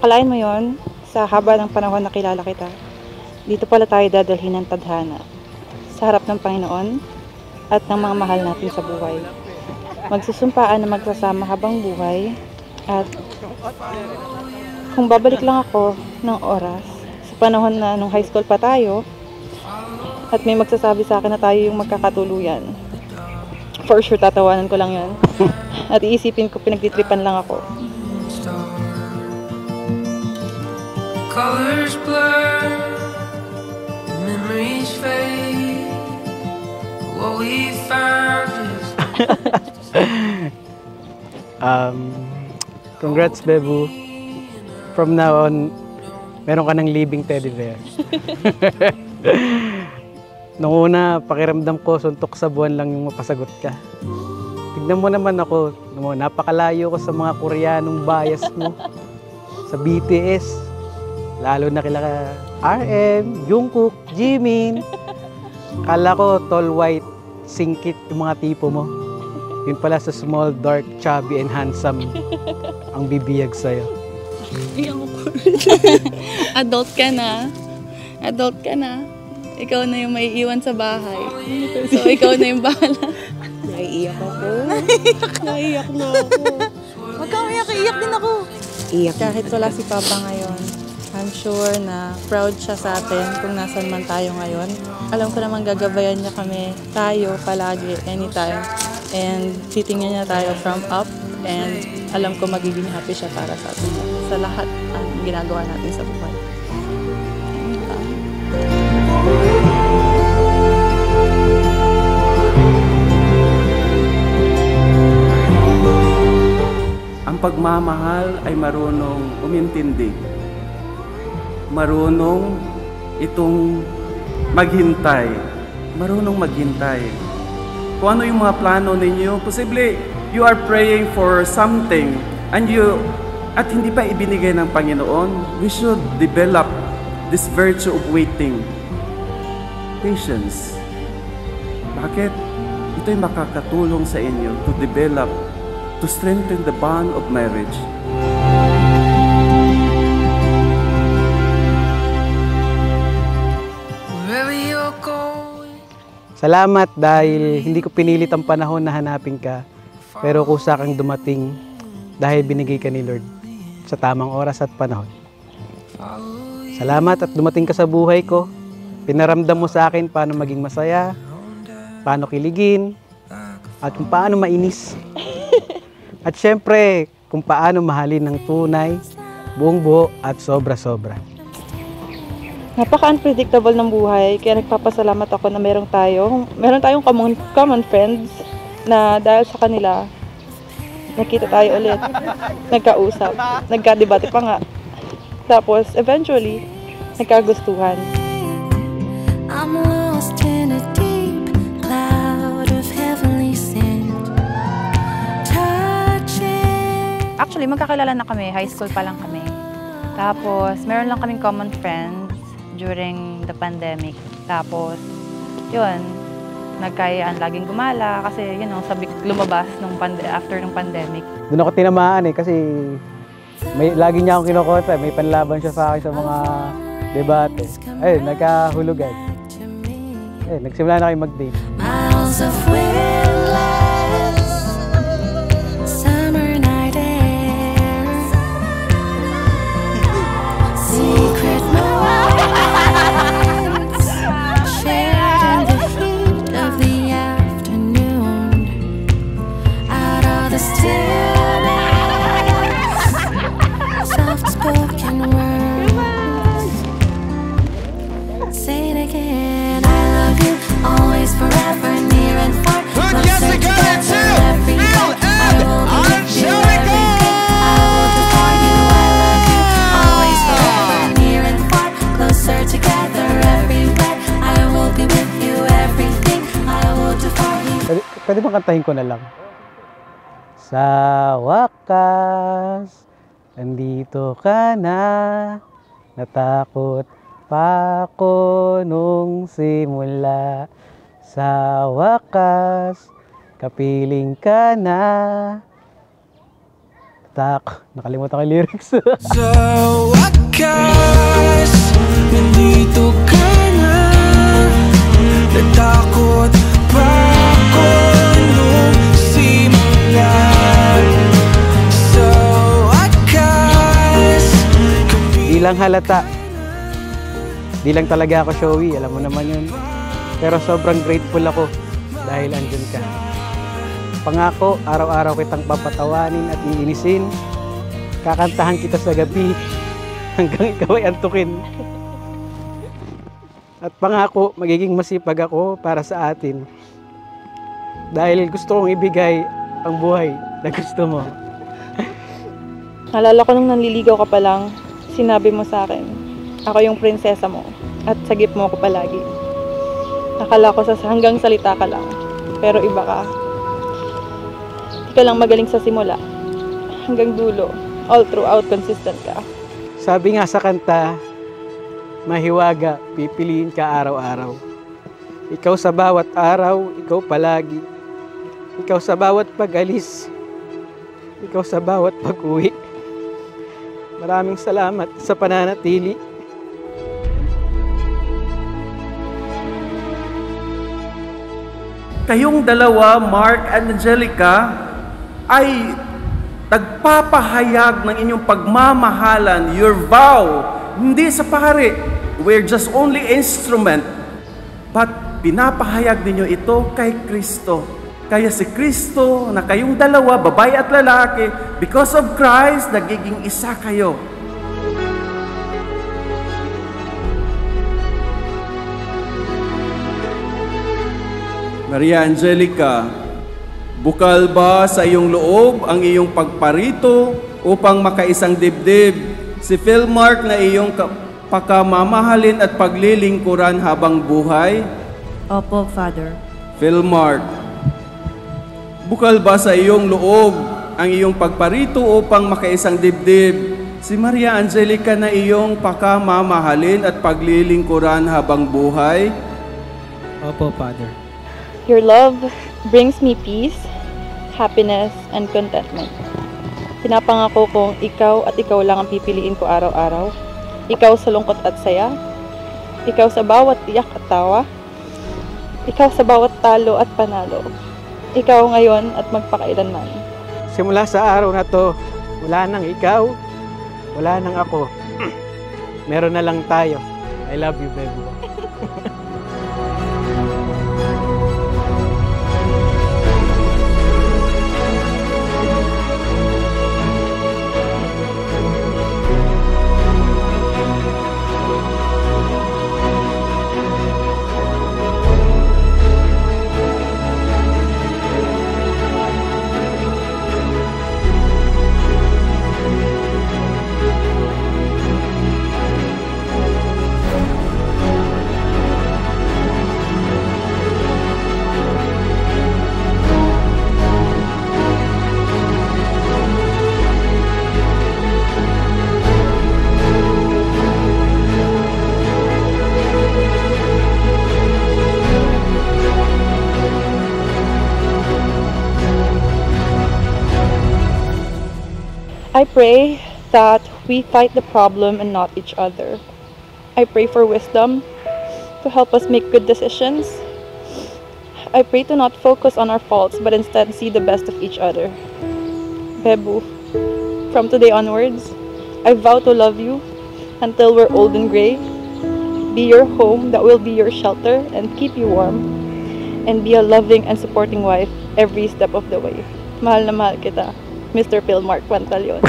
Akalain mo yon, sa haba ng panahon na kilala kita, dito pala tayo dadalhin ng tadhana sa harap ng Panginoon at ng mga mahal natin sa buhay. Magsusumpaan na magsasama habang buhay at kung babalik lang ako ng oras sa panahon na nung high school pa tayo at may magsasabi sa akin na tayo yung magkakatuluyan, for sure tatawanan ko lang yan at iisipin ko pinagtitripan lang ako. Colors blur, memories fade. What we found is congrats, Bebu. From now on, meron ka ng living teddy bear. Nung una, pakiramdam ko, suntok sa buwan lang yung mapasagot ka. Tignan mo naman ako, napakalayo ko sa mga Koreanong bias mo. Sa BTS. Lalo na kila RM, Jungkook, Jimin. Kala ko tall, white, singkit yung mga tipo mo. Yun pala sa small, dark, chubby, and handsome ang bibiyag sa'yo. Adult ka na. Adult ka na. Ikaw na yung may iwan sa bahay. So, ikaw na yung bahala. Naiiyak ako. Naiiyak na ako. Huwag kang iyak din ako. Iyak. Kahit wala si Papa ngayon, I'm sure na proud siya sa atin kung nasan man tayo ngayon. Alam ko naman gagabayan niya kami, tayo palagi, anytime. And titingnan niya tayo from up. And alam ko magiging happy siya para sa atin. Sa lahat ang ginagawa natin sa buhay. Ang pagmamahal ay marunong umintindi. Marunong itong maghintay. Marunong maghintay. Kung ano yung mga plano ninyo, posible you are praying for something and at hindi pa ibinigay ng Panginoon, we should develop this virtue of waiting. Patience. Bakit? Ito'y makakatulong sa inyo to develop, to strengthen the bond of marriage. Salamat dahil hindi ko pinilit ang panahon na hanapin ka, pero kusa kang dumating dahil binigay ka ni Lord sa tamang oras at panahon. Salamat at dumating ka sa buhay ko. Pinaramdam mo sa akin paano maging masaya, paano kiligin, at kung paano mainis. At syempre, kung paano mahalin ng tunay, buong buo at sobra-sobra. Napaka-unpredictable ng buhay, kaya nagpapasalamat ako na meron tayong common friends na dahil sa kanila, nakita tayo ulit, nagkausap, nagkadebate pa nga. Tapos, eventually, nagkagustuhan. I'm lost in a deep cloud of heavenly scent. Touching. Actually, magkakilala na kami, high school pa lang kami. Tapos, meron lang kaming common friends during the pandemic. Tapos, yun, nagkayaan laging gumala kasi, sabi lumabas after ng pandemic. Doon ako tinamaan kasi lagi niya akong kinukota. May panlaban siya sa akin sa mga debate. Nagkahulugan. Nagsimula na kayo mag-date. Miles of windless summer night air. Secret moments shared in the heat of the afternoon. Out of the stillness, soft-spoken words. Say it again. Always, forever, near and far. Closer together, every night. I will be with you everything. I will do for you. I love you. Always, forever, near and far. Closer together, everywhere. I will be with you everything. I will do for you. Pwede bang kantahin ko na lang? Sa wakas, andito ka na. Natakot pa ako nung simula. Sa wakas, kapiling ka na. Tak, nakalimutan ko yung lyrics. Sa wakas, nandito ka na. Natakot pa ako nung simulan. Sa wakas, Di lang halata. Di lang talaga ako showy, alam mo naman yun. Pero sobrang grateful ako dahil andyan ka. Pangako, araw-araw kitang papatawanin at iinisin. Kakantahan kita sa gabi hanggang ikaw ay antukin. At pangako, magiging masipag ako para sa atin. Dahil gusto kong ibigay ang buhay na gusto mo. Naalala ko nung nanliligaw ka pa lang, sinabi mo sa akin, ako yung prinsesa mo at sagip mo ako palagi. Akala ko hanggang salita ka lang, pero iba ka. Di ka lang magaling sa simula, hanggang dulo, all throughout consistent ka. Sabi nga sa kanta, mahiwaga, pipiliin ka araw-araw. Ikaw sa bawat araw, ikaw palagi. Ikaw sa bawat pag-alis, ikaw sa bawat pag-uwi. Maraming salamat sa pananatili. Kayong dalawa, Mark and Angelica, ay nagpapahayag ng inyong pagmamahalan, your vow, hindi sa pare. We're just only instrument. But pinapahayag ninyo ito kay Kristo. Kaya si Kristo na kayong dalawa, babae at lalaki, because of Christ, nagiging isa kayo. Maria Angelica, bukal ba sa iyong loob ang iyong pagparito upang makaisang dibdib si Philmark na iyong pakamamahalin at paglilingkuran habang buhay? Opo, Father. Philmark, bukal ba sa iyong loob ang iyong pagparito upang makaisang dibdib si Maria Angelica na iyong pakamamahalin at paglilingkuran habang buhay? Opo, Father. Your love brings me peace, happiness, and contentment. Pinapangako kong ikaw at ikaw lang ang pipiliin ko araw-araw. Ikaw sa lungkot at saya. Ikaw sa bawat iyak at tawa. Ikaw sa bawat talo at panalo. Ikaw ngayon at magpakailanman. Simula sa araw na to, wala nang ikaw, wala nang ako. Meron na lang tayo. I love you, baby. I pray that we fight the problem and not each other. I pray for wisdom to help us make good decisions. I pray to not focus on our faults but instead see the best of each other. Bebu, from today onwards, I vow to love you until we're old and gray. Be your home that will be your shelter and keep you warm. And be a loving and supporting wife every step of the way. Mahal na mahal kita. Mr. Philmark Pantaleon.